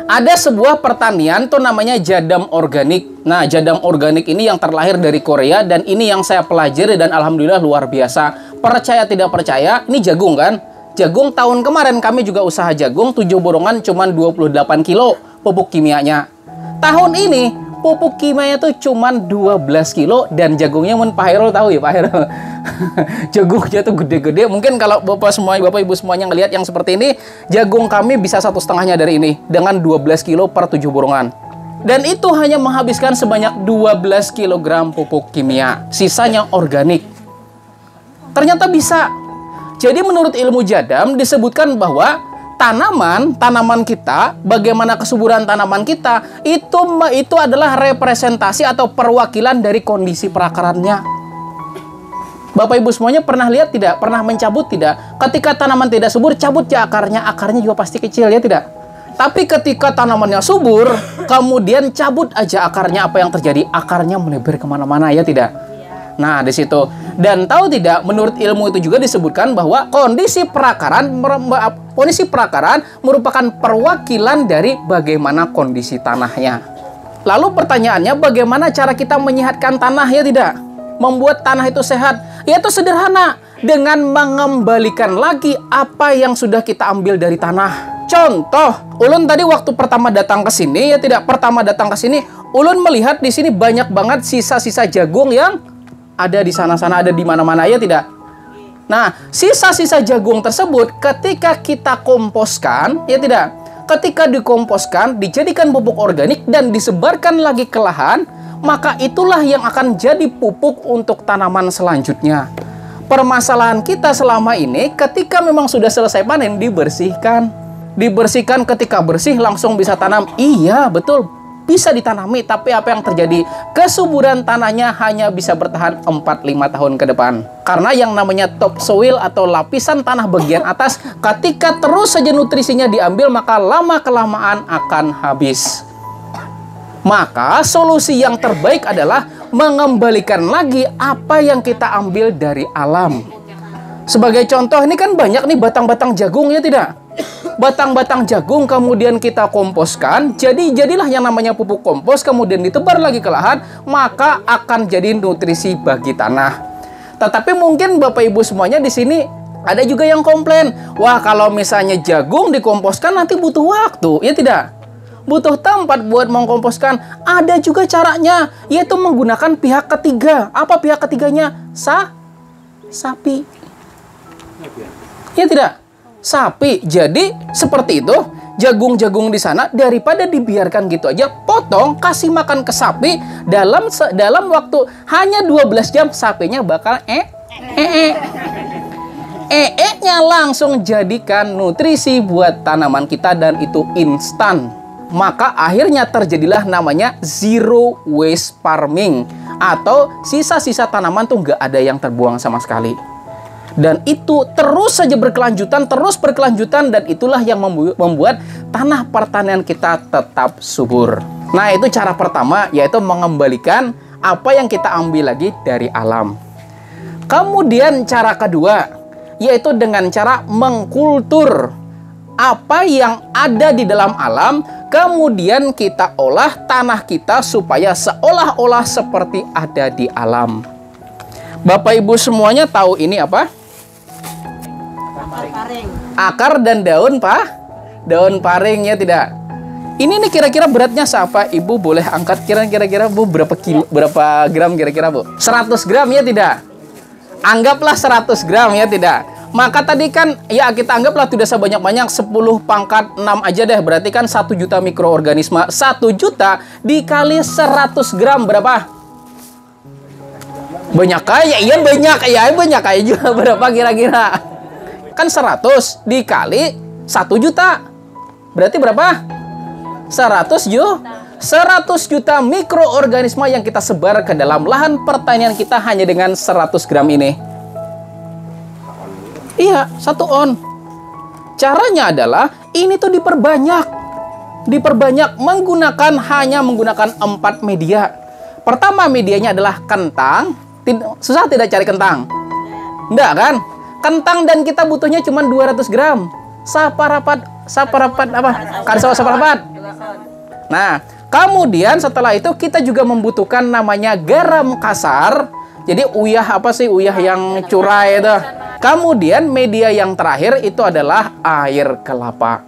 Ada sebuah pertanian tuh namanya jadam organik. Nah, jadam organik ini yang terlahir dari Korea dan ini yang saya pelajari dan alhamdulillah luar biasa. Percaya tidak percaya, ini jagung kan? Jagung tahun kemarin kami juga usaha jagung 7 borongan cuman 28 kilo pupuk kimianya. Tahun ini pupuk kimianya tuh cuman 12 kilo dan jagungnya Pak Hairul tahu ya Pak Hairul. Jagungnya tuh gede-gede. Mungkin kalau Bapak Ibu semuanya ngelihat yang seperti ini, jagung kami bisa 1,5-nya dari ini dengan 12 kilo per 7 borongan. Dan itu hanya menghabiskan sebanyak 12 kg pupuk kimia. Sisanya organik. Ternyata bisa. Jadi menurut ilmu jadam disebutkan bahwa tanaman kita, bagaimana kesuburan tanaman kita, itu adalah representasi atau perwakilan dari kondisi perakarannya. Bapak Ibu semuanya pernah lihat tidak? Pernah mencabut tidak? Ketika tanaman tidak subur, cabut ya akarnya. Akarnya juga pasti kecil ya tidak? Tapi ketika tanamannya subur, kemudian cabut aja akarnya, apa yang terjadi? Akarnya melebar kemana-mana ya tidak? Nah, di situ. Dan tahu tidak, menurut ilmu itu juga disebutkan bahwa kondisi perakaran merupakan perwakilan dari bagaimana kondisi tanahnya. Lalu pertanyaannya, bagaimana cara kita menyehatkan tanah ya tidak? Membuat tanah itu sehat, yaitu sederhana, dengan mengembalikan lagi apa yang sudah kita ambil dari tanah. Contoh, Ulun tadi waktu pertama datang ke sini ya tidak, Ulun melihat di sini banyak banget sisa-sisa jagung yang ada di sana-sana, ada di mana-mana ya tidak. Nah, sisa-sisa jagung tersebut ketika kita komposkan ya tidak, ketika dikomposkan, dijadikan pupuk organik dan disebarkan lagi ke lahan, maka itulah yang akan jadi pupuk untuk tanaman selanjutnya. Permasalahan kita selama ini, ketika memang sudah selesai panen, dibersihkan. Dibersihkan, ketika bersih langsung bisa tanam. Iya, betul, bisa ditanami. Tapi apa yang terjadi? Kesuburan tanahnya hanya bisa bertahan 4-5 tahun ke depan. Karena yang namanya topsoil atau lapisan tanah bagian atas, ketika terus saja nutrisinya diambil, maka lama-kelamaan akan habis. Maka solusi yang terbaik adalah mengembalikan lagi apa yang kita ambil dari alam. Sebagai contoh, ini kan banyak nih batang-batang jagung ya tidak? Batang-batang jagung kemudian kita komposkan, jadilah yang namanya pupuk kompos, kemudian ditebar lagi ke lahan, maka akan jadi nutrisi bagi tanah. Tetapi mungkin Bapak Ibu semuanya di sini ada juga yang komplain, wah kalau misalnya jagung dikomposkan nanti butuh waktu, ya tidak? Butuh tempat buat mengkomposkan. Ada juga caranya, yaitu menggunakan pihak ketiga. Apa pihak ketiganya? Sapi. Ya tidak? Sapi. Jadi seperti itu, jagung-jagung di sana daripada dibiarkan gitu aja, potong, kasih makan ke sapi dalam waktu hanya 12 jam, sapinya bakal nya langsung jadikan nutrisi buat tanaman kita dan itu instan. Maka akhirnya terjadilah namanya zero waste farming, atau sisa-sisa tanaman tuh nggak ada yang terbuang sama sekali. Dan itu terus saja berkelanjutan, dan itulah yang membuat tanah pertanian kita tetap subur. Nah, itu cara pertama, yaitu mengembalikan apa yang kita ambil lagi dari alam. Kemudian cara kedua, yaitu dengan cara mengkultur apa yang ada di dalam alam, kemudian kita olah tanah kita supaya seolah-olah seperti ada di alam. Bapak Ibu semuanya tahu ini apa? Akar dan daun daun paring ya tidak? Ini nih kira-kira beratnya siapa? Ibu boleh angkat kira-kira Bu berapa gram kira-kira Bu? 100 gram ya tidak? Anggaplah 100 gram ya tidak? Maka tadi kan, ya kita anggaplah tidak sebanyak-banyak 10 pangkat 6 aja deh. Berarti kan 1 juta mikroorganisme. 1 juta dikali 100 gram berapa? Banyak kaya, iya banyak kaya juga. Berapa kira-kira? Kan 100 dikali 1 juta. Berarti berapa? 100 juta mikroorganisme yang kita sebar ke dalam lahan pertanian kita hanya dengan 100 gram ini. Iya, 1 on. Caranya adalah ini tuh diperbanyak hanya menggunakan 4 media. Pertama medianya adalah kentang. Susah tidak cari kentang? Enggak kan? Kentang dan kita butuhnya cuma 200 gram. Saparapat apa? Karsawa saparapat. Nah, kemudian setelah itu kita juga membutuhkan namanya garam kasar. Jadi uyah apa sih? Uyah yang curai itu. Kemudian media yang terakhir itu adalah air kelapa.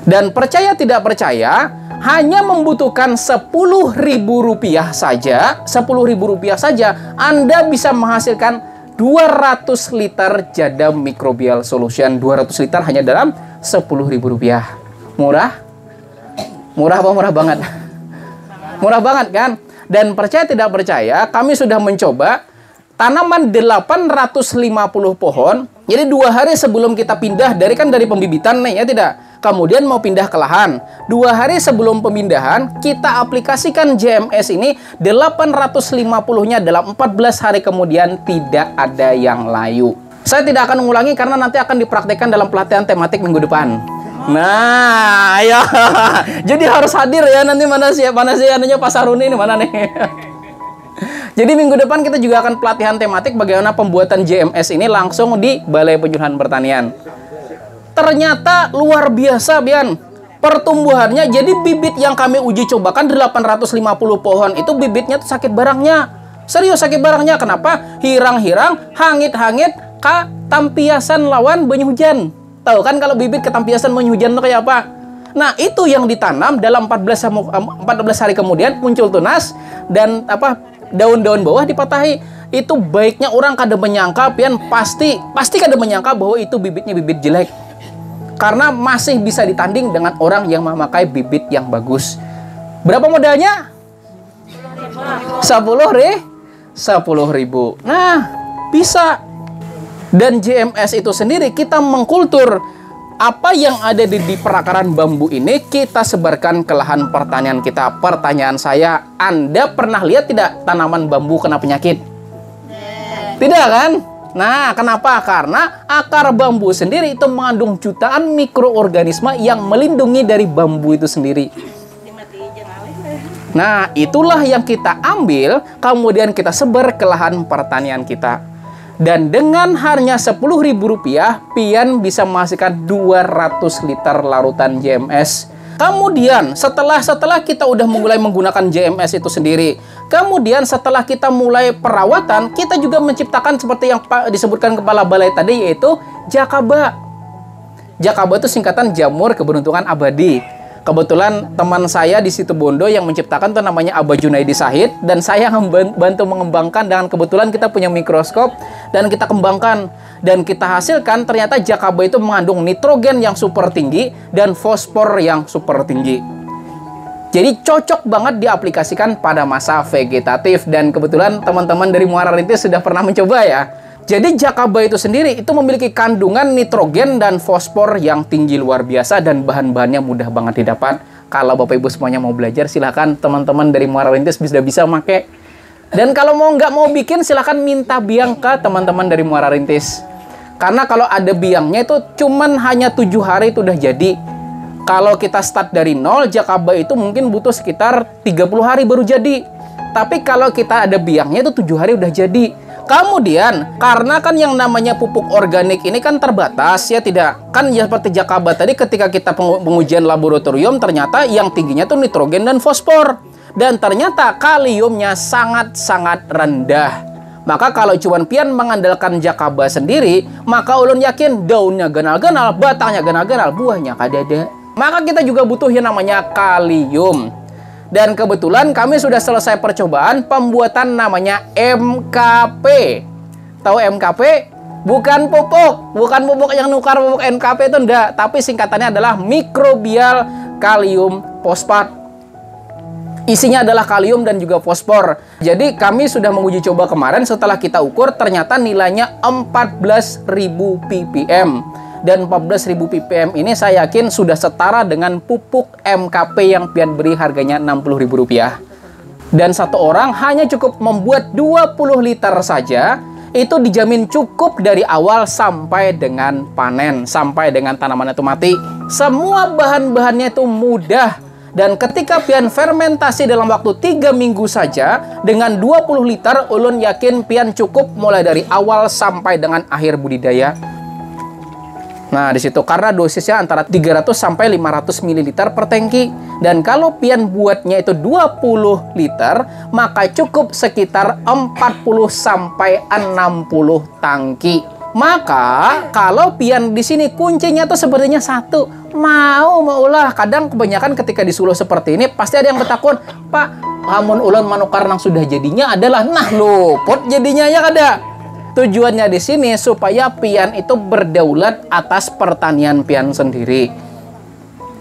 Dan percaya tidak percaya, hanya membutuhkan Rp10.000 saja, Rp10.000 saja, Anda bisa menghasilkan 200 liter Jadam Microbial Solution. 200 liter hanya dalam Rp10.000. Murah? Murah apa murah banget? Murah banget kan? Dan percaya tidak percaya, kami sudah mencoba tanaman 850 pohon. Jadi 2 hari sebelum kita pindah dari pembibitan nih ya tidak. Kemudian mau pindah ke lahan. 2 hari sebelum pemindahan, kita aplikasikan JMS ini 850-nya dalam 14 hari kemudian tidak ada yang layu. Saya tidak akan mengulangi karena nanti akan dipraktekkan dalam pelatihan tematik minggu depan. Nah, ya. Jadi harus hadir ya nanti mana sih anunya Pak Saruni ini mana nih. Jadi minggu depan kita juga akan pelatihan tematik bagaimana pembuatan JMS ini langsung di Balai Penyuluhan Pertanian. Ternyata luar biasa, Bian. Pertumbuhannya, jadi bibit yang kami uji cobakan 850 pohon itu bibitnya tuh sakit barangnya. Serius sakit barangnya. Kenapa? Hirang-hirang, hangit-hangit, ketampiasan lawan banyu hujan. Tahu kan kalau bibit ketampiasan banyu hujan itu kayak apa? Nah, itu yang ditanam dalam 14 hari kemudian muncul tunas dan daun-daun bawah dipatahi. Itu baiknya orang kada menyangka, Pian, pasti kada menyangka bahwa itu bibitnya bibit jelek. Karena masih bisa ditanding dengan orang yang memakai bibit yang bagus. Berapa modalnya? 10.000. Nah, bisa. Dan JMS itu sendiri kita mengkultur apa yang ada di perakaran bambu ini kita sebarkan ke lahan pertanian kita. Pertanyaan saya, Anda pernah lihat tidak tanaman bambu kena penyakit? Tidak kan? Nah, kenapa? Karena akar bambu sendiri itu mengandung jutaan mikroorganisme yang melindungi dari bambu itu sendiri. Nah, itulah yang kita ambil, kemudian kita sebar ke lahan pertanian kita. Dan dengan hanya Rp10.000, Pian bisa menghasilkan 200 liter larutan JMS. Kemudian setelah kita udah mulai menggunakan JMS itu sendiri, kemudian setelah kita mulai perawatan, kita juga menciptakan seperti yang disebutkan Kepala Balai tadi, yaitu Jakaba. Jakaba itu singkatan Jamur Keberuntungan Abadi. Kebetulan teman saya di Situbondo yang menciptakan itu namanya Abah Junaidi Sahid, dan saya bantu mengembangkan dengan kebetulan kita punya mikroskop dan kita kembangkan dan kita hasilkan. Ternyata Jakaba itu mengandung nitrogen yang super tinggi dan fosfor yang super tinggi. Jadi cocok banget diaplikasikan pada masa vegetatif, dan kebetulan teman-teman dari Muara Rintis sudah pernah mencoba ya. Jadi Jakaba itu sendiri itu memiliki kandungan nitrogen dan fosfor yang tinggi luar biasa, dan bahan-bahannya mudah banget didapat. Kalau Bapak Ibu semuanya mau belajar, silahkan teman-teman dari Muara Rintis bisa pakai. Dan kalau nggak mau bikin, silahkan minta biang ke teman-teman dari Muara Rintis. Karena kalau ada biangnya itu cuman hanya 7 hari itu udah jadi. Kalau kita start dari nol, Jakaba itu mungkin butuh sekitar 30 hari baru jadi. Tapi kalau kita ada biangnya itu 7 hari udah jadi. Kemudian, karena kan yang namanya pupuk organik ini kan terbatas, ya tidak? Kan ya seperti Jakaba tadi ketika kita pengujian laboratorium, ternyata yang tingginya tuh nitrogen dan fosfor. Dan ternyata kaliumnya sangat-sangat rendah. Maka kalau cuman Pian mengandalkan Jakaba sendiri, maka ulun yakin daunnya ganal-ganal, batangnya ganal-ganal, buahnya kadada. Maka kita juga butuh yang namanya kalium. Dan kebetulan kami sudah selesai percobaan pembuatan namanya MKP. Tahu MKP? Bukan pupuk yang nukar pupuk NKP itu enggak, tapi singkatannya adalah mikrobial kalium fosfat. Isinya adalah kalium dan juga fosfor. Jadi kami sudah menguji coba kemarin, setelah kita ukur ternyata nilainya 14.000 ppm. Dan 14.000 ppm ini saya yakin sudah setara dengan pupuk MKP yang Pian beri harganya Rp60.000. Dan satu orang hanya cukup membuat 20 liter saja, itu dijamin cukup dari awal sampai dengan panen, sampai dengan tanaman itu mati. Semua bahan-bahannya itu mudah. Dan ketika Pian fermentasi dalam waktu 3 minggu saja, dengan 20 liter, ulun yakin Pian cukup mulai dari awal sampai dengan akhir budidaya. Nah, di situ karena dosisnya antara 300 sampai 500 ml per tangki. Dan kalau pian buatnya itu 20 liter, maka cukup sekitar 40 sampai 60 tangki. Maka kalau pian di sini kuncinya tuh sebenarnya satu, maulah. Kadang kebanyakan ketika disuruh seperti ini pasti ada yang bertakun, "Pak, hamun ulun manukar nang sudah jadinya adalah nah luput jadinya ya kada." Tujuannya di sini supaya pian itu berdaulat atas pertanian pian sendiri.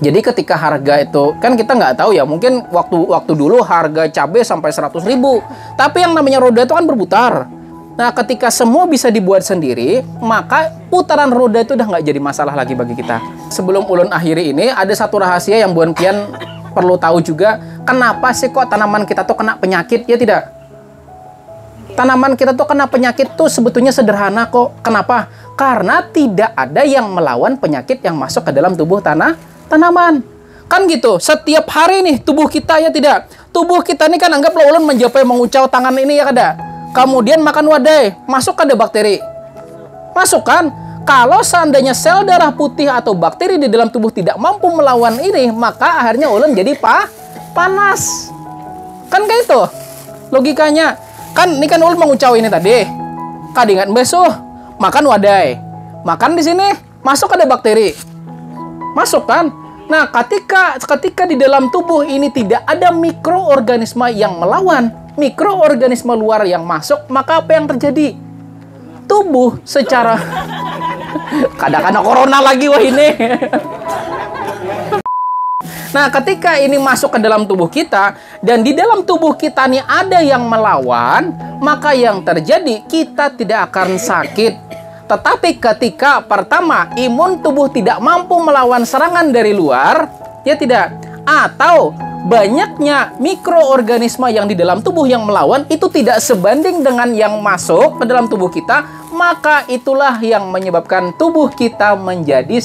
Jadi ketika harga itu, kan kita nggak tahu ya, mungkin waktu dulu harga cabai sampai 100.000. Tapi yang namanya roda itu kan berputar. Nah, ketika semua bisa dibuat sendiri, maka putaran roda itu udah nggak jadi masalah lagi bagi kita. Sebelum ulun akhiri ini, ada satu rahasia yang buan pian perlu tahu juga. Kenapa sih kok tanaman kita tuh kena penyakit? Ya tidak? Tanaman kita tuh kena penyakit tuh sebetulnya sederhana kok. Kenapa? Karena tidak ada yang melawan penyakit yang masuk ke dalam tubuh tanaman. Kan gitu, setiap hari nih tubuh kita ya tidak? Tubuh kita ini kan anggaplah ulun mencapai mengucau tangan ini ya kada? Kemudian makan wadai, masuk ada bakteri. Masuk kan? Kalau seandainya sel darah putih atau bakteri di dalam tubuh tidak mampu melawan ini, maka akhirnya ulun jadi panas. Kan kayak itu logikanya. Kan ini kan ulun mengucau ini tadi. Kadingan besuh, makan wadai. Makan di sini, masuk ada bakteri. Masuk kan? Nah, ketika di dalam tubuh ini tidak ada mikroorganisme yang melawan, mikroorganisme luar yang masuk, maka apa yang terjadi? Tubuh secara kadang-kadang corona lagi wah ini. Nah, ketika ini masuk ke dalam tubuh kita dan di dalam tubuh kita nih ada yang melawan, maka yang terjadi kita tidak akan sakit. Tetapi ketika pertama imun tubuh tidak mampu melawan serangan dari luar, ya tidak, atau banyaknya mikroorganisme yang di dalam tubuh yang melawan itu tidak sebanding dengan yang masuk ke dalam tubuh kita, maka itulah yang menyebabkan tubuh kita menjadi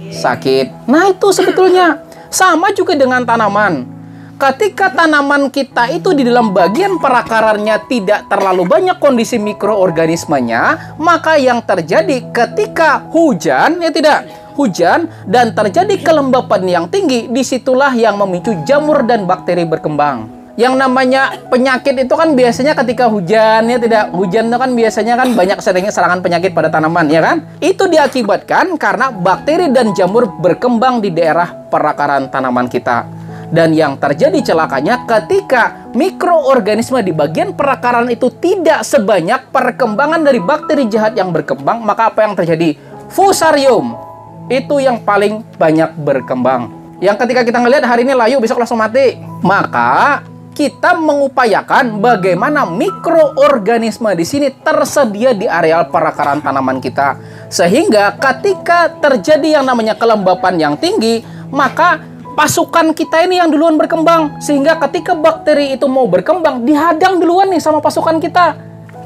sakit. Nah, itu sebetulnya sama juga dengan tanaman. Ketika tanaman kita itu di dalam bagian perakarannya tidak terlalu banyak kondisi mikroorganismenya, maka yang terjadi ketika hujan, ya tidak, hujan dan terjadi kelembapan yang tinggi, disitulah yang memicu jamur dan bakteri berkembang. Yang namanya penyakit itu kan biasanya ketika hujan, ya tidak, hujan itu kan biasanya kan banyak serangan penyakit pada tanaman, ya kan? Itu diakibatkan karena bakteri dan jamur berkembang di daerah perakaran tanaman kita. Dan yang terjadi celakanya ketika mikroorganisme di bagian perakaran itu tidak sebanyak perkembangan dari bakteri jahat yang berkembang, maka apa yang terjadi? Fusarium itu yang paling banyak berkembang. Yang ketika kita ngelihat hari ini layu, besok langsung mati. Maka kita mengupayakan bagaimana mikroorganisme di sini tersedia di areal perakaran tanaman kita. Sehingga ketika terjadi yang namanya kelembapan yang tinggi, maka pasukan kita ini yang duluan berkembang. Sehingga ketika bakteri itu mau berkembang, dihadang duluan nih sama pasukan kita.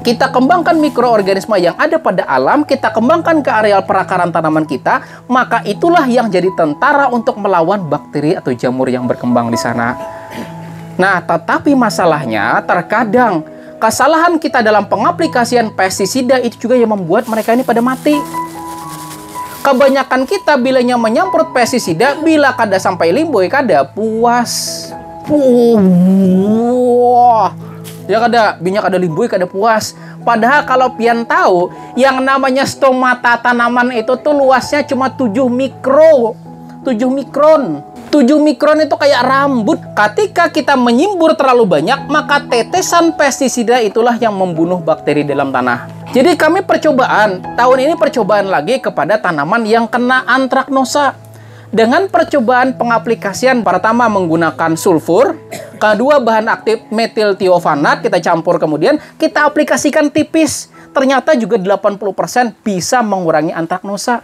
Kita kembangkan mikroorganisme yang ada pada alam, kita kembangkan ke areal perakaran tanaman kita, maka itulah yang jadi tentara untuk melawan bakteri atau jamur yang berkembang di sana. Nah, tetapi masalahnya terkadang kesalahan kita dalam pengaplikasian pestisida itu juga yang membuat mereka ini pada mati. Kebanyakan kita bilanya menyemprot pestisida, bila kada sampai limboy kada puas. Ya kada, minyak kada limboy kada puas. Padahal kalau pian tahu, yang namanya stomata tanaman itu tuh luasnya cuma 7 mikron. 7 mikron itu kayak rambut. Ketika kita menyimbur terlalu banyak, maka tetesan pestisida itulah yang membunuh bakteri dalam tanah. Jadi kami percobaan, tahun ini percobaan lagi kepada tanaman yang kena antraknosa. Dengan percobaan pengaplikasian, pertama menggunakan sulfur, kedua bahan aktif metiltiofanat, kita campur kemudian kita aplikasikan tipis. Ternyata juga 80% bisa mengurangi antraknosa.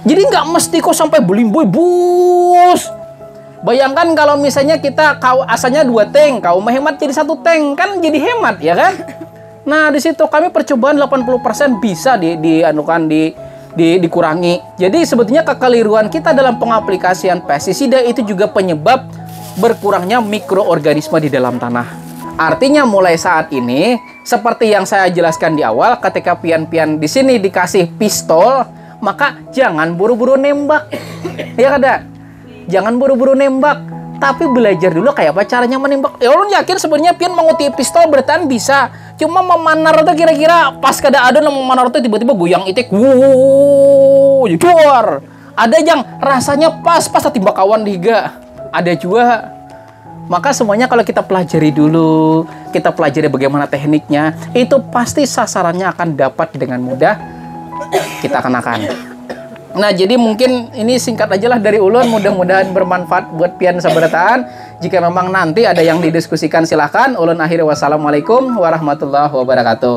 Jadi nggak mesti kok sampai belimboy, bus. Bayangkan kalau misalnya kita asalnya 2 tank, kau menghemat jadi 1 tank, kan jadi hemat, ya kan? Nah, di situ kami percobaan 80% bisa dikurangi. Jadi sebetulnya kekeliruan kita dalam pengaplikasian pestisida itu juga penyebab berkurangnya mikroorganisme di dalam tanah. Artinya mulai saat ini, seperti yang saya jelaskan di awal, ketika pian-pian di sini dikasih pistol, maka jangan buru-buru nembak. Ya kada? Jangan buru-buru nembak, tapi belajar dulu kayak apa caranya menembak. Ya ulun yakin sebenarnya pian mengutip pistol bertahan bisa. Cuma memanar tuh kira-kira pas kada ada memanar tuh tiba-tiba goyang itik. Juar. Ada yang rasanya pas timbak kawan diga. Ada juga. Maka semuanya kalau kita pelajari dulu, kita pelajari bagaimana tekniknya, itu pasti sasarannya akan dapat dengan mudah kita kenakan. Nah, jadi mungkin ini singkat aja lah dari ulun, mudah-mudahan bermanfaat buat pian sabarataan. Jika memang nanti ada yang didiskusikan silahkan. Ulun akhiri wassalamualaikum warahmatullahi wabarakatuh.